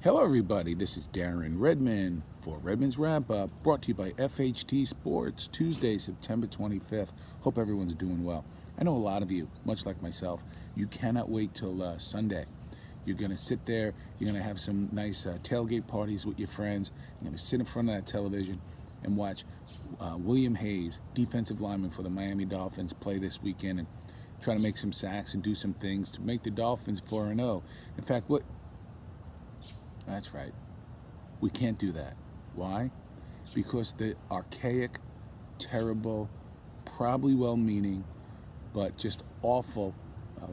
Hello everybody, this is Darren Redmond for Redmond's Wrap Up, brought to you by FHT Sports, Tuesday, September 25th. Hope everyone's doing well. I know a lot of you, much like myself, you cannot wait till Sunday. You're going to sit there, you're going to have some nice tailgate parties with your friends, you're going to sit in front of that television and watch William Hayes, defensive lineman for the Miami Dolphins, play this weekend and try to make some sacks and do some things to make the Dolphins 4-0. In fact, that's right. We can't do that. Why? Because the archaic, terrible, probably well-meaning, but just awful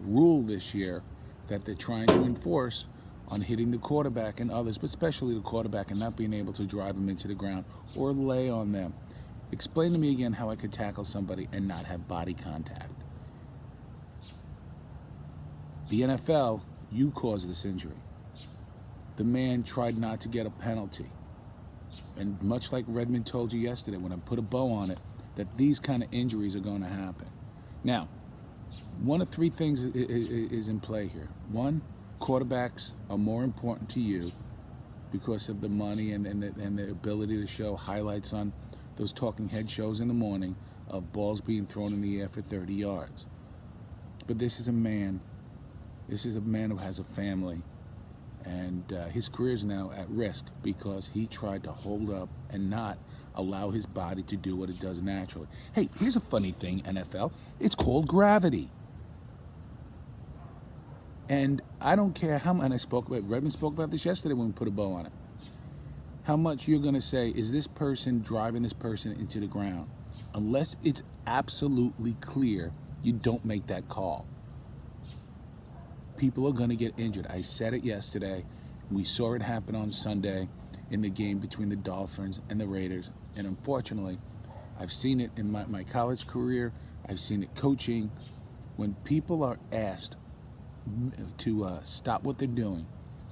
rule this year that they're trying to enforce on hitting the quarterback and others, but especially the quarterback, and not being able to drive them into the ground or lay on them. Explain to me again how I could tackle somebody and not have body contact. The NFL, you caused this injury. The man tried not to get a penalty. And much like Redmond told you yesterday when I put a bow on it, that these kind of injuries are going to happen. Now, one of three things is in play here. One, quarterbacks are more important to you because of the money and the ability to show highlights on those talking head shows in the morning of balls being thrown in the air for 30 yards. But this is a man who has a family. And his career is now at risk because he tried to hold up and not allow his body to do what it does naturally. Hey, here's a funny thing, NFL. It's called gravity. And I don't care how much, and Redmond spoke about this yesterday when we put a bow on it, how much you're going to say, is this person driving this person into the ground? Unless it's absolutely clear, you don't make that call. People are going to get injured. I said it yesterday. We saw it happen on Sunday in the game between the Dolphins and the Raiders. And unfortunately, I've seen it in my college career. I've seen it coaching. When people are asked to stop what they're doing,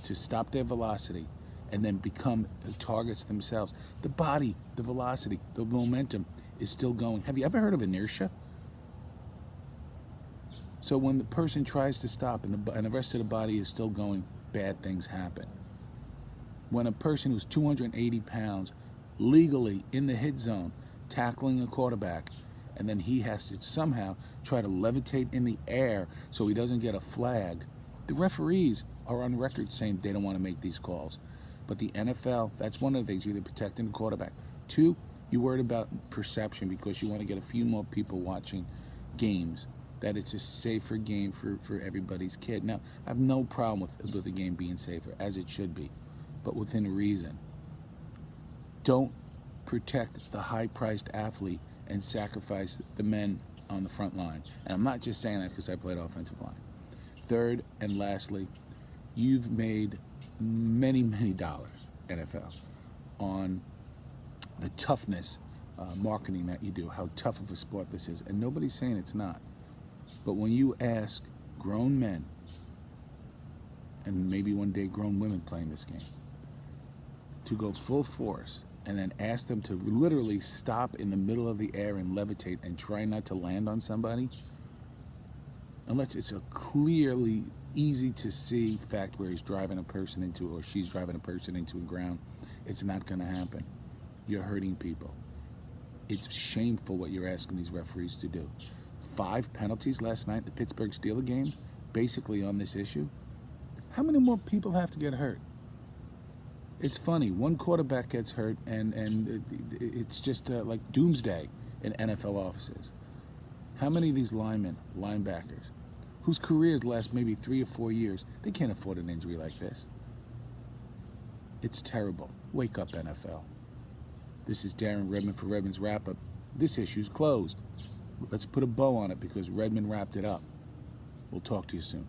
to stop their velocity, and then become targets themselves, the body, the velocity, the momentum is still going. Have you ever heard of inertia? So when the person tries to stop and the rest of the body is still going, bad things happen. When a person who's 280 pounds, legally in the hit zone, tackling a quarterback, and then he has to somehow try to levitate in the air so he doesn't get a flag, the referees are on record saying they don't want to make these calls. But the NFL, that's one of the things, you're either protecting the quarterback. Two, you're worried about perception because you want to get a few more people watching games, that it's a safer game for everybody's kid. Now, I have no problem with the game being safer, as it should be, but within reason. Don't protect the high-priced athlete and sacrifice the men on the front line. And I'm not just saying that because I played offensive line. Third and lastly, you've made many, many dollars, NFL, on the toughness marketing that you do, how tough of a sport this is. And nobody's saying it's not. But when you ask grown men, and maybe one day grown women playing this game, to go full force and then ask them to literally stop in the middle of the air and levitate and try not to land on somebody, unless it's a clearly easy to see fact where he's driving a person into, or she's driving a person into the ground, it's not going to happen. You're hurting people. It's shameful what you're asking these referees to do. 5 penalties last night, the Pittsburgh Steelers game, basically on this issue. How many more people have to get hurt? It's funny, one quarterback gets hurt and it's just like doomsday in NFL offices. How many of these linemen, linebackers, whose careers last maybe 3 or 4 years, they can't afford an injury like this? It's terrible. Wake up, NFL. This is Darren Redmond for Redmond's Wrap Up. This issue's closed. Let's put a bow on it because Redmond wrapped it up. We'll talk to you soon.